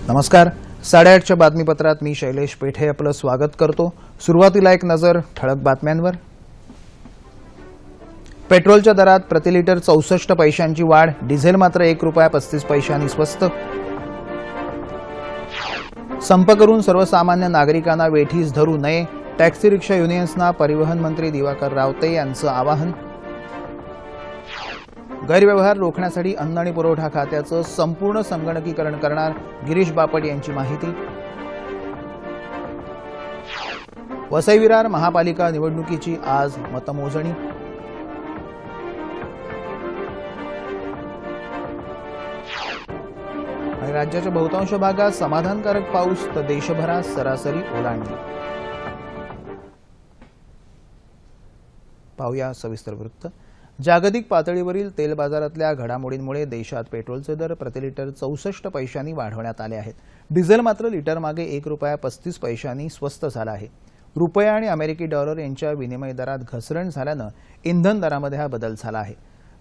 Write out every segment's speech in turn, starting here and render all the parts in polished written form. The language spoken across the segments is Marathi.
नमस्कार. 8:30च्या बातमीपत्रात मी शैलेश पेठे आपलं स्वागत करतो. सुरुवातीला एक नजर ठळक बातम्यांवर. पेट्रोलच्या दरात प्रति लिटर 64 पैशांची वाढ. डिझेल मात्र ₹1.35 स्वस्त. संप करून सर्वसामान्य नागरिकांना वेठीस धरू नये. टॅक्सी रिक्षा युनियन्सना परिवहन मंत्री दिवाकर रावते यांचं आवाहन. गैरव्यवहार रोखण्यासाठी अन्न आणि पुरवठा खात्याचं संपूर्ण संगणकीकरण करणार. गिरीश बापट यांची माहिती. वसई विरार महापालिका निवडणुकीची आज मतमोजणी. आणि राज्याच्या बहुतांश भागात समाधानकारक पाऊस तर देशभरात सरासरी ओलांडली. पाहूया सविस्तर वृत्त. जागतिक पातळीवरील तेल बाजारातल्या घडामोडींमुळे देशात पेट्रोलचे दर प्रति लिटर 64 पैशांनी वाढवण्यात आले आहेत. डिझेल मात्र लिटर मागे ₹1.35 स्वस्त झाला आहे. रुपया आणि अमेरिकी डॉलर यांच्या विनिमय दरात घसरण झाल्यानं इंधन दरामध्ये हा बदल झाला आहे.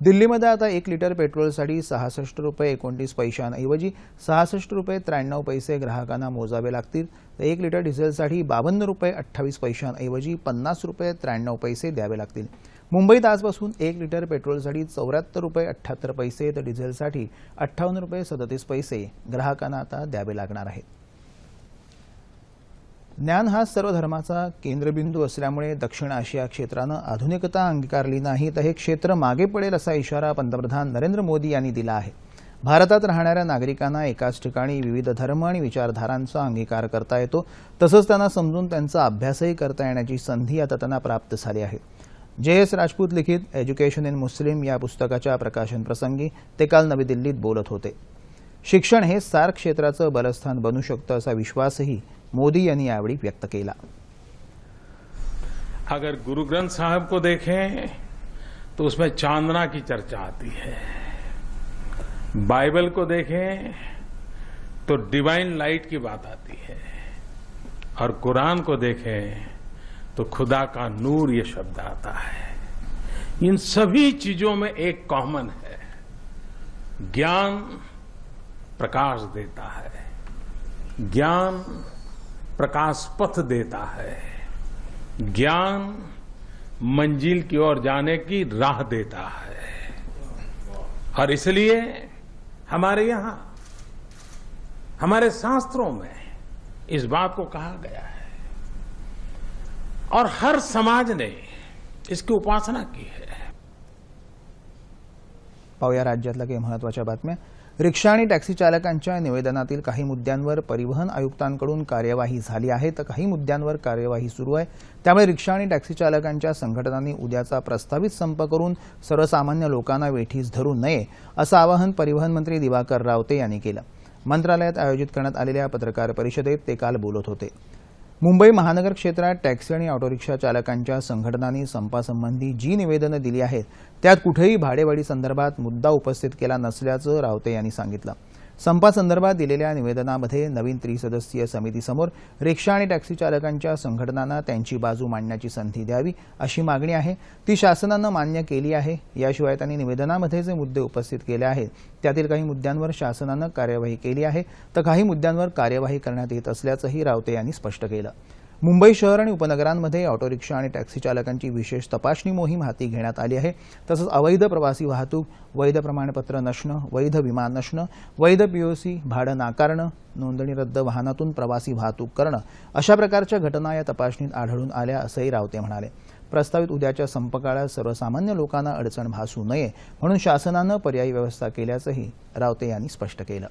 दिल्लीमध्ये आता 1 लिटर पेट्रोलसाठी ₹66.29 ऐवजी ₹66.93 ग्राहकांना मोजावे लागतील. तर 1 लिटर डिझेलसाठी ₹52.28 ऐवजी ₹50.93 द्यावे लागतील. मुंबईत आजपासून 1 लिटर पेट्रोलसाठी ₹74.78 तर डिझेलसाठी ₹58.37 ग्राहकांना आता द्यावे लागणार आहेत. ज्ञान हा सर्व धर्माचा केंद्रबिंदू असल्यामुळे दक्षिण आशिया क्षेत्रानं आधुनिकता अंगीकारली नाही तर हे क्षेत्र मागे पडेल असा इशारा पंतप्रधान नरेंद्र मोदी यांनी दिला आहे. भारतात राहणाऱ्या नागरिकांना एकाच ठिकाणी विविध धर्म आणि विचारधारांचा अंगीकार करता येतो. तसंच त्यांना समजून त्यांचा अभ्यासही करता येण्याची संधी आता त्यांना प्राप्त झाली आहे. JS राजपूत लिखित एज्युकेशन इन मुस्लिम या पुस्तकाच्या प्रकाशन प्रसंगी ते काल नवी दिल्लीत बोलत होते. शिक्षण हे सार्क क्षेत्राचं बलस्थान बनू शकतं असा विश्वासही मोदी यांनी यावेळी व्यक्त केला. अगर गुरु ग्रंथ साहब को देखें तो उसमें चांदना की चर्चा आती है. बाइबल को देखें तो डिवाइन लाइट की बात आती है. और कुरान को देखें तो खुदा का नूर ये शब्द आता है. इन सभी चीजों में एक कॉमन है. ज्ञान प्रकाश देता है. ज्ञान प्रकाश पथ देता है. ज्ञान मंजिल की ओर जाने की राह देता है. और इसलिए हमारे यहां हमारे शास्त्रों में इस बात को कहा गया है और हर समाज ने इसकी उपासना की है. पाहूया राज्यातल्या काही महत्त्वाच्या बातम्या. रिक्षा आणि टॅक्सी चालकांच्या निवेदनातील काही मुद्द्यांवर परिवहन आयुक्तांकडून कार्यवाही झाली आहे तर काही मुद्द्यांवर कार्यवाही सुरू आहे. त्यामुळे रिक्षा आणि टॅक्सी चालकांच्या संघटनांनी उद्याचा प्रस्तावित संप करून सर्वसामान्य लोकांना वेठीस धरू नये असं आवाहन परिवहन मंत्री दिवाकर रावते यांनी केलं. मंत्रालयात आयोजित करण्यात आलेल्या पत्रकार परिषदेत ते काल बोलत होते. मुंबई महानगर क्षेत्रात टॅक्सी आणि ऑटो रिक्षा चालकांच्या संघटनांनी संपासंबंधी जी निवेदनं दिली आहेत त्यात कुठेही भाडेवाढी संदर्भात मुद्दा उपस्थित केला नसल्याचं रावते यांनी सांगितलं. संपासंदर्भात दिलेल्या निवेदनामध्ये नवीन त्रिसदस्यीय समितीसमोर रिक्षा आणि टॅक्सी चालकांच्या संघटनांना त्यांची बाजू मांडण्याची संधी द्यावी अशी मागणी आहे. ती शासनानं मान्य केली आहे. याशिवाय त्यांनी निवेदनामध्ये जे मुद्दे उपस्थित केले आहेत त्यातील काही मुद्द्यांवर शासनानं कार्यवाही केली आहे तर काही मुद्द्यांवर कार्यवाही करण्यात येत असल्याचंही रावते यांनी स्पष्ट केलं. मुंबई शहर आणि उपनगरांमध्ये ऑटो रिक्षा आणि टॅक्सी चालकांची विशेष तपासणी मोहीम हाती घेण्यात आली आहे. तसंच अवैध प्रवासी वाहतूक, वैध प्रमाणपत्र नसणं, वैध विमा नसणं, वैध POC, भाडं नाकारणं, नोंदणी रद्द वाहनातून प्रवासी वाहतूक करणं अशा प्रकारच्या घटना या तपासणीत आढळून आल्या असंही रावते म्हणाले. प्रस्तावित उद्याच्या संपकाळात सर्वसामान्य लोकांना अडचण भासू नये म्हणून शासनानं पर्यायी व्यवस्था केल्याचंही रावते यांनी स्पष्ट केलं.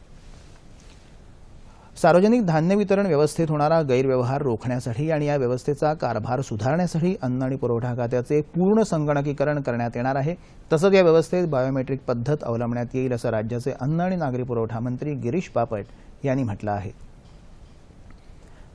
सार्वजनिक धान्य वितरण व्यवस्थेत होणारा गैरव्यवहार रोखण्यासाठी आणि या व्यवस्थेचा कारभार सुधारण्यासाठी अन्न आणि पुरवठा खात्याचे पूर्ण संगणकीकरण करण्यात येणार आहे. तसंच या व्यवस्थेत बायोमेट्रिक पद्धत अवलंबण्यात येईल असं राज्याचे अन्न आणि नागरी पुरवठा मंत्री गिरीश बापट यांनी म्हटलं आहे.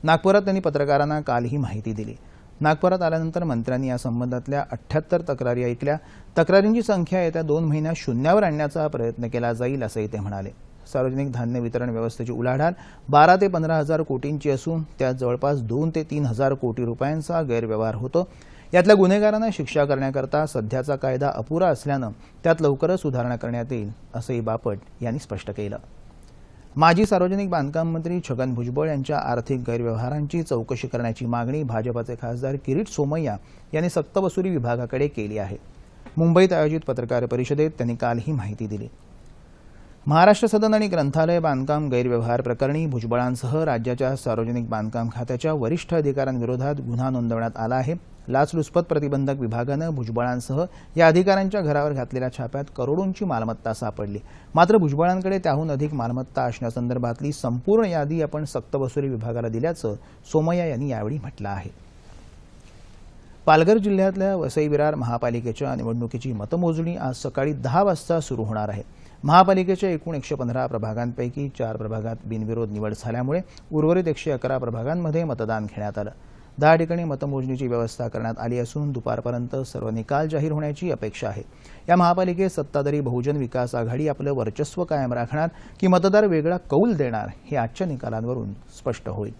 नागपुरात त्यांनी पत्रकारांना काल ही माहिती दिली. नागपुरात आल्यानंतर मंत्र्यांनी या संबंधातल्या 78 तक्रारी ऐकल्या. तक्रारींची संख्या येत्या 2 महिन्यात शून्यावर आणण्याचा प्रयत्न केला जाईल असंही ते म्हणाले. सार्वजनिक धान्य वितरण व्यवस्थेची उलाढाल 12 ते 15 हजार कोटींची असून त्यात जवळपास 2 ते 3 हजार कोटी रुपयांचा गैरव्यवहार होतो. यातल्या गुन्हेगारांना शिक्षा करण्याकरता सध्याचा कायदा अपुरा असल्यानं त्यात लवकरच सुधारणा करण्यात येईल असंही बापट यांनी स्पष्ट केलं. माजी सार्वजनिक बांधकाम मंत्री छगन भुजबळ यांच्या आर्थिक गैरव्यवहारांची चौकशी करण्याची मागणी भाजपाचे खासदार किरीट सोमय्या यांनी सक्तवसुली विभागाकडे केली आहे. मुंबईत आयोजित पत्रकार परिषदेत त्यांनी काल ही माहिती दिली. महाराष्ट्र सदन आणि ग्रंथालय बांधकाम गैरव्यवहार प्रकरणी भुजबळांसह राज्याच्या सार्वजनिक बांधकाम खात्याच्या वरिष्ठ अधिकाऱ्यांविरोधात गुन्हा नोंदवण्यात आला आहे. लाचलुचपत प्रतिबंधक विभागानं भुजबळांसह या अधिकाऱ्यांच्या घरावर घातलेल्या छाप्यात करोडोंची मालमत्ता सापडली. मात्र भुजबळांकडे त्याहून अधिक मालमत्ता असण्यासंदर्भातली संपूर्ण यादी आपण सक्तवसुली विभागाला दिल्याचं सोमय्या यांनी यावेळी म्हटलं आहे. पालघर जिल्ह्यातल्या वसई विरार महापालिकेच्या निवडणुकीची मतमोजणी आज सकाळी 10 वाजता सुरू होणार आहे. महापालिकेच्या एकूण 115 प्रभागांपैकी 4 प्रभागात बिनविरोध निवड झाल्यामुळे उर्वरित 111 प्रभागांमध्ये मतदान घेण्यात आलं. 10 ठिकाणी मतमोजणीची व्यवस्था करण्यात आली असून दुपारपर्यंत सर्व निकाल जाहीर होण्याची अपेक्षा आहे. या महापालिकेत सत्ताधारी बहुजन विकास आघाडी आपलं वर्चस्व कायम राखणार की मतदार वेगळा कौल देणार हे आजच्या निकालांवरून स्पष्ट होईल.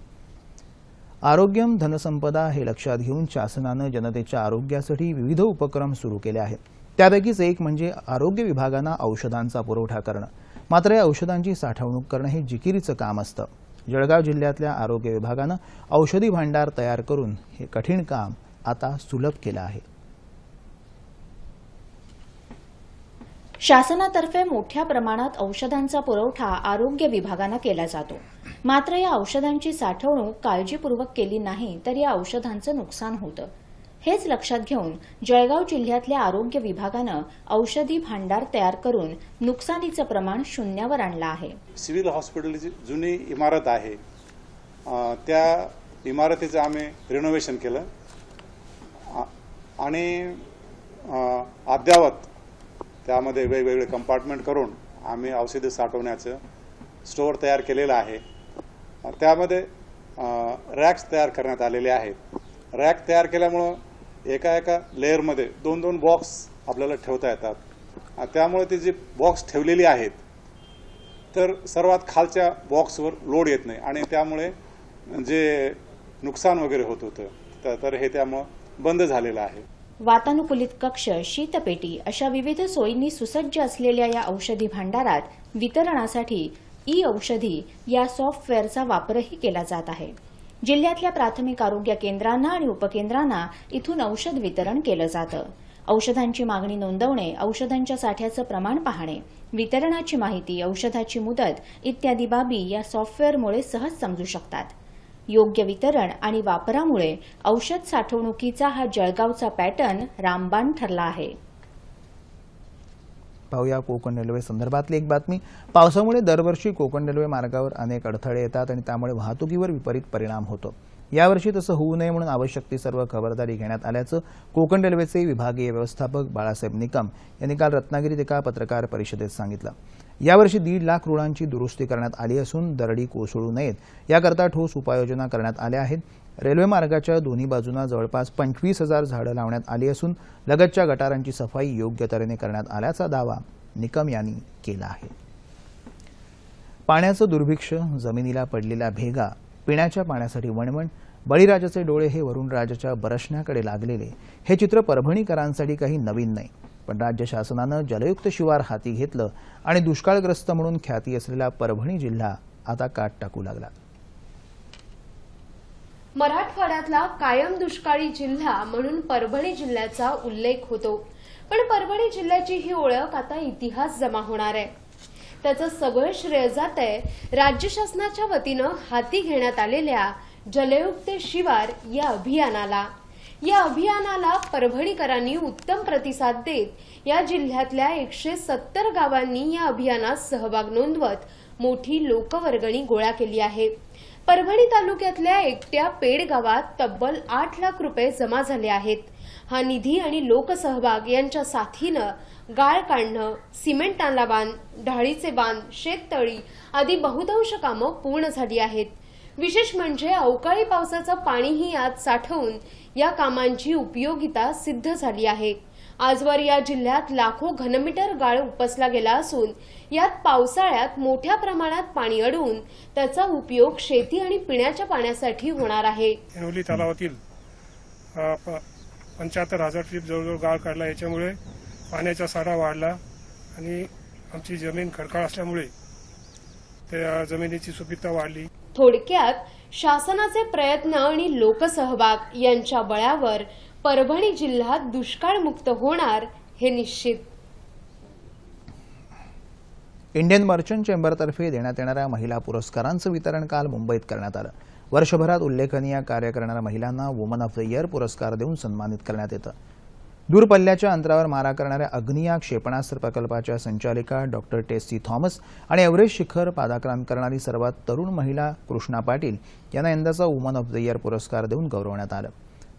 आरोग्यम धनसंपदा हे लक्षात घेऊन शासनानं जनतेच्या आरोग्यासाठी विविध उपक्रम सुरू केले आहेत. त्यापैकीच एक म्हणजे आरोग्य विभागांना औषधांचा पुरवठा करणं. मात्र या औषधांची साठवणूक करणं हे जिकिरीचं काम असतं. जळगाव जिल्ह्यातल्या आरोग्य विभागानं औषधी भांडार तयार करून हे कठीण काम आता सुलभ केलं आहे. शासनातर्फे मोठ्या प्रमाणात औषधांचा पुरवठा आरोग्य विभागानं केला जातो. मात्र या औषधांची साठवणूक काळजीपूर्वक केली नाही तर या औषधांचं नुकसान होतं. हेच लक्षात घेऊन जळगाव जिल्ह्यातल्या आरोग्य विभागानं औषधी भांडार तयार करून नुकसानीचं प्रमाण शून्यावर आणलं आहे. सिव्हिल हॉस्पिटलची जुनी इमारत आहे, त्या इमारतीचं आम्ही रिनोव्हेशन केलं आणि अद्यावत त्यामध्ये वेगवेगळे कंपार्टमेंट करून आम्ही औषधे साठवण्याचं स्टोअर तयार केलेलं आहे. त्यामध्ये रॅक्स तयार करण्यात आलेले आहेत. रॅक तयार केल्यामुळं एका लेअरमध्ये 2-2 बॉक्स आपल्याला ठेवता येतात. त्यामुळे ती जी बॉक्स ठेवलेली आहेत तर सर्वात खालच्या बॉक्सवर लोड येत नाही आणि त्यामुळे जे नुकसान वगैरे होत होतं तर हे त्यामुळे बंद झालेलं आहे. वातानुकूलित कक्ष, शीतपेटी अशा विविध सोयींनी सुसज्ज असलेल्या या औषधी भांडारात वितरणासाठी ई-औषधी या सॉफ्टवेअरचा वापरही केला जात आहे. जिल्ह्यातल्या प्राथमिक आरोग्य केंद्रांना आणि उपकेंद्रांना इथून औषध वितरण केलं जातं. औषधांची मागणी नोंदवणे, औषधांच्या साठ्याचं प्रमाण पाहणे, वितरणाची माहिती, औषधाची मुदत इत्यादी बाबी या सॉफ्टवेअरमुळे सहज समजू शकतात. योग्य वितरण आणि वापरामुळे औषध साठवणुकीचा हा जळगावचा पॅटर्न रामबाण ठरला आहे. पाहूया कोकण रेल्वे संदर्भातली एक बातमी. पावसामुळे दरवर्षी कोकण रेल्वे मार्गावर अनेक अडथळे येतात आणि त्यामुळे वाहतुकीवर विपरीत परिणाम होतो. यावर्षी तसं होऊ नये म्हणून आवश्यक ती सर्व खबरदारी घेण्यात आल्याचं कोकण रेल्वेचे विभागीय व्यवस्थापक बाळासाहेब निकम यांनी काल रत्नागिरीत एका पत्रकार परिषदेत सांगितलं. यावर्षी 1.5 लाख रुळांची दुरुस्ती करण्यात आली असून दरडी कोसळू नयेत याकरता ठोस उपाययोजना करण्यात आल्या आहेत. रेल्वे मार्गाच्या दोन्ही बाजूंना जवळपास 25,000 झाडं लावण्यात आली असून लगतच्या गटारांची सफाई योग्य तऱ्हेने करण्यात आल्याचा दावा निकम यांनी केला आहे. पाण्याचं दुर्भिक्ष्य, जमिनीला पडलेल्या भेगा, पिण्याच्या पाण्यासाठी वणवण, बळीराजाचे डोळे हे वरुणराजाच्या बरसण्याकडे लागलेले हे चित्र परभणीकरांसाठी काही नवीन नाही. पण राज्य शासनानं जलयुक्त शिवार हाती घेतलं आणि दुष्काळग्रस्त म्हणून ख्याती असलेला परभणी जिल्हा आता काट टाकू लागला. मराठवाड्यातला कायम दुष्काळी जिल्हा म्हणून परभणी जिल्ह्याचा उल्लेख होतो. पण परभणी जिल्ह्याची ही ओळख आता इतिहास जमा होणार आहे. त्याचं सगळं श्रेय जातंय राज्य शासनाच्या वतीनं हाती घेण्यात आलेल्या जलयुक्त शिवार या अभियानाला. या अभियानाला परभणीकरांनी उत्तम प्रतिसाद देत या जिल्ह्यातल्या 170 गावांनी या अभियानात सहभाग नोंदवत मोठी लोकवर्गणी गोळा केली आहे. परभणी तालुक्यातल्या एकट्या पेड गावात तब्बल 8 लाख रुपये जमा झाले आहेत. हा निधी आणि लोकसहभाग यांच्या साथीनं गाळ काढणं, सिमेंट नाला बांध, ढाळीचे बांध, शेततळी आदी बहुतांश कामं पूर्ण झाली आहेत. विशेष म्हणजे अवकाळी पावसाचं पाणीही यात साठवून या कामांची उपयोगिता सिद्ध झाली आहे. आजवर या जिल्ह्यात लाखो घनमीटर गाळ उपसला गेला असून यात पावसाळ्यात मोठ्या प्रमाणात पाणी अडवून त्याचा उपयोग शेती आणि पिण्याच्या पाण्यासाठी होणार आहे. ऐनोली तलावातील 75,000 ट्रीप जवळजवळ गाळ काढला. याच्यामुळे पाण्याचा साठा वाढला आणि आमची जमीन खडकाळ असल्यामुळे त्या जमिनीची सुपीकता वाढली. थोडक्यात शासनाचे प्रयत्न आणि लोकसहभाग यांच्या बळावर परभणी जिल्हा दुष्काळमुक्त होणार हे निश्चित. इंडियन मर्चंट चेंबरतर्फे देण्यात येणाऱ्या महिला पुरस्कारांचं वितरण काल मुंबईत करण्यात आलं. वर्षभरात उल्लेखनीय कार्य करणाऱ्या महिलांना वुमन ऑफ द इयर पुरस्कार देऊन सन्मानित करण्यात येतं. दूर पल्ल्याच्या अंतरावर मारा करणाऱ्या अग्निया क्षेपणास्त्र प्रकल्पाच्या संचालिका डॉक्टर टेसी थॉमस आणि एव्हरेस्ट शिखर पादाक्रांत करणारी सर्वात तरुण महिला कृष्णा पाटील यांना यंदाचा वुमन ऑफ द इयर पुरस्कार देऊन गौरवण्यात आलं.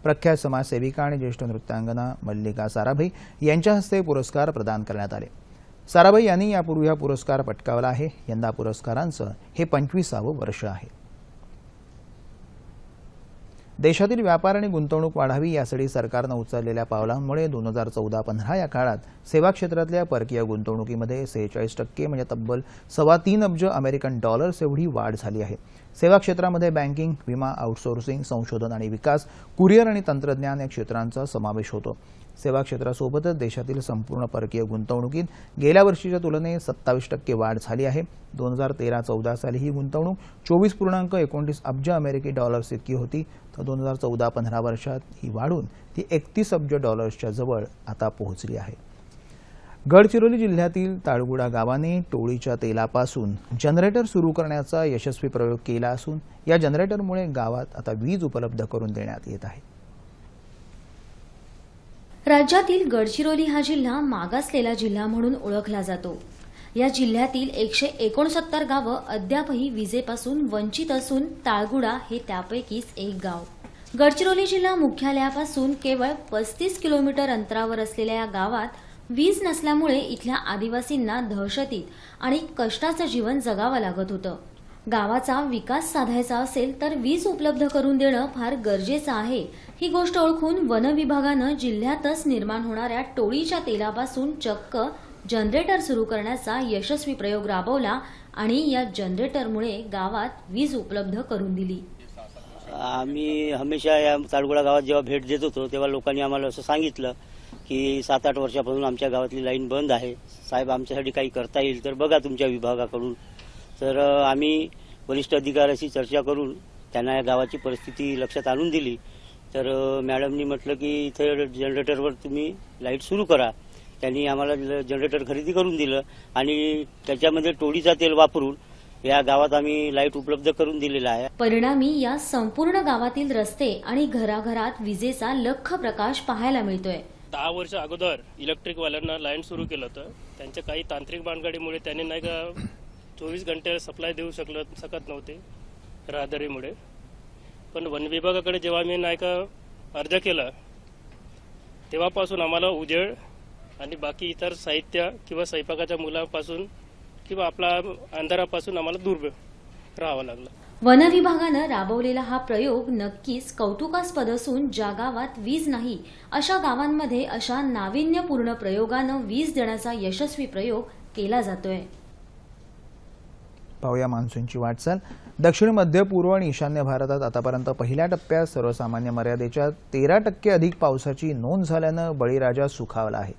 प्रख्यात समाजसेविका आणि ज्येष्ठ नृत्यांगना मल्लिका साराभाई यांच्या हस्ते पुरस्कार प्रदान करण्यात आले. साराभाई यांनी यापूर्वी हा पुरस्कार पटकावला आहे. यंदा पुरस्कारांचं हे 25वे वर्ष आहे. देशातील व्यापार आणि गुंतवणूक वाढावी यासाठी सरकारनं उचललेल्या पावलांमुळे 2014-15 या काळात सेवा क्षेत्रातल्या परकीय गुंतवणुकीमध्ये 46% म्हणजे तब्बल $3.25 अब्ज अमेरिकन डॉलर्स एवढी वाढ झाली आहे. सेवा क्षेत्रामध्ये बँकिंग, विमा, आउटसोर्सिंग, संशोधन आणि विकास, कुरिअर आणि तंत्रज्ञान या क्षेत्रांचा समावेश होतो. सेवा क्षेत्रासोबतच देशातील संपूर्ण परकीय गुंतवणुकीत गेल्या वर्षीच्या तुलनेत 27% वाढ झाली आहे. 2013-14 साली ही गुंतवणूक 24.29 अब्ज अमेरिकी डॉलर्स इतकी होती, तर 2014-15 वर्षात ही वाढून ती 31 अब्ज डॉलर्सच्या जवळ आता पोहोचली आहे. गडचिरोली जिल्ह्यातील ताळगुडा गावाने टोळीच्या तेलापासून जनरेटर सुरू करण्याचा यशस्वी प्रयोग केला असून या जनरेटरमुळे गावात आता वीज उपलब्ध करून देण्यात येत आहे. राज्यातील गडचिरोली हा जिल्हा मागासलेला जिल्हा म्हणून ओळखला जातो. या जिल्ह्यातील 169 गावं अद्यापही विजेपासून वंचित असून ताळगुडा हे त्यापैकीच एक गाव. गडचिरोली जिल्हा मुख्यालयापासून केवळ 35 किलोमीटर अंतरावर असलेल्या या गावात वीज नसल्यामुळे इथल्या आदिवासींना दहशतीत आणि कष्टाचं जीवन जगावं लागत होतं. गावाचा विकास साधायचा असेल तर वीज उपलब्ध करून देणं फार गरजेचं आहे. ही गोष्ट ओळखून वन विभागानं जिल्ह्यातच निर्माण होणाऱ्या टोळीच्या तेलापासून चक्क जनरेटर सुरू करण्याचा यशस्वी प्रयोग राबवला आणि या जनरेटरमुळे गावात वीज उपलब्ध करून दिली. आम्ही हमेशा या ताळगुडा गावात जेव्हा भेट देत होतो तेव्हा लोकांनी आम्हाला असं सांगितलं की 7-8 वर्षापासून आमच्या गावातली लाईन बंद आहे. साहेब, आमच्यासाठी काही करता येईल तर बघा तुमच्या विभागाकडून. तर आम्ही वरिष्ठ अधिकाऱ्याशी चर्चा करून त्यांना या गावाची परिस्थिती लक्षात आणून दिली. तर मॅडमनी म्हटलं की इथे जनरेटरवर तुम्ही लाईट सुरू करा. त्यांनी आम्हाला जनरेटर खरेदी करून दिलं आणि त्याच्यामध्ये टोळीचा तेल वापरून या गावात आम्ही लाईट उपलब्ध करून दिलेला आहे. परिणामी या संपूर्ण गावातील रस्ते आणि घराघरात विजेचा लख्ख प्रकाश पाहायला मिळतोय. 10 वर्ष अगोदर इलेक्ट्रिकवाल्यांना लाईन सुरू केलं होतं. त्यांच्या काही तांत्रिक भानगडीमुळे त्यांनी नाही का 24 घंटे सप्लाय देऊ शकत नव्हते रहदारीमुळे. पण वन विभागाकडे जेव्हा मी नाही का अर्ज केला तेव्हापासून आम्हाला उजेड आणि बाकी इतर साहित्य किंवा स्वयंपाकाच्या मुलापासून किंवा आपला अंधारापासून आम्हाला दूर राहावं लागलं. वन विभागानं राबवलेला हा प्रयोग नक्कीच कौतुकास्पद असून ज्या गावात वीज नाही अशा गावांमध्ये अशा नाविन्यपूर्ण प्रयोगानं वीज देण्याचा यशस्वी प्रयोग केला जातोय. पाहूया मान्सूनची वाटचाल. दक्षिण, मध्य, पूर्व आणि ईशान्य भारतात आतापर्यंत पहिल्या टप्प्यात सर्वसामान्य मर्यादेच्या 13% अधिक पावसाची नोंद झाल्यानं बळीराजा सुखावला आहे.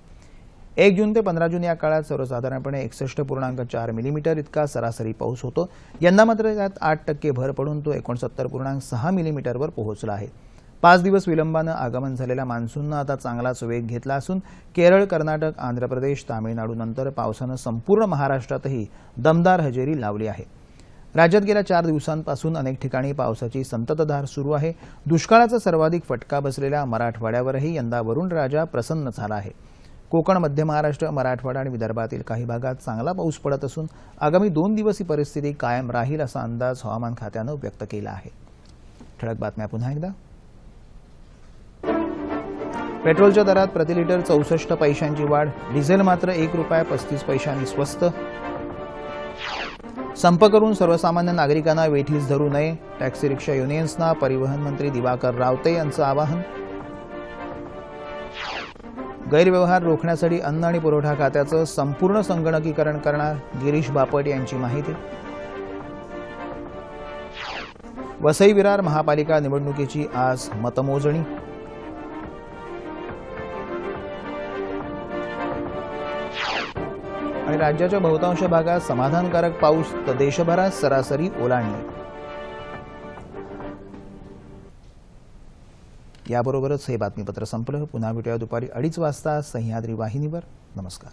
1 जून ते 15 जून या काळात सर्वसाधारणपणे 61.4 मिलीमीटर इतका सरासरी पाऊस होतो. यंदा मात्र त्यात 8% भर पडून तो 69.6 मिलीमीटरवर पोहोचला आहे. 5 दिवस विलंबानं आगमन झालेल्या मान्सूननं आता चांगलाच वेग घेतला असून केरळ, कर्नाटक, आंध्र प्रदेश, तामिळनाडूनंतर पावसानं संपूर्ण महाराष्ट्रातही दमदार हजेरी लावली आहे. राज्यात गेल्या 4 दिवसांपासून अनेक ठिकाणी पावसाची संततधार सुरू आहे. दुष्काळाचा सर्वाधिक फटका बसलेल्या मराठवाड्यावरही यंदा वरुण राजा प्रसन्न झाला आहे. कोकण, मध्य महाराष्ट्र, मराठवाडा आणि विदर्भातील काही भागात चांगला पाऊस पडत असून आगामी 2 दिवस ही परिस्थिती कायम राहील असा अंदाज हवामान खात्यानं व्यक्त केला आहे. ठळक बातम्या पुन्हा एकदा. पेट्रोलच्या दरात प्रति लिटर 64 पैशांची वाढ. डिझेल मात्र ₹1.35 स्वस्त. संप करून सर्वसामान्य नागरिकांना वेठीस धरू नये. टॅक्सी रिक्षा युनियन्सना परिवहन मंत्री दिवाकर रावते यांचं आवाहन. गैरव्यवहार रोखण्यासाठी अन्न आणि पुरवठा खात्याचं संपूर्ण संगणकीकरण करणार. गिरीश बापट यांची माहिती. वसई विरार महापालिका निवडणुकीची आज मतमोजणी. आणि राज्याच्या बहुतांश भागात समाधानकारक पाऊस तर देशभरात सरासरी ओलांडली. याबरोबरच हे बातमीपत्र संपलं. पुन्हा भेटूया दुपारी 2:30 वाजता सह्याद्री वाहिनीवर. नमस्कार.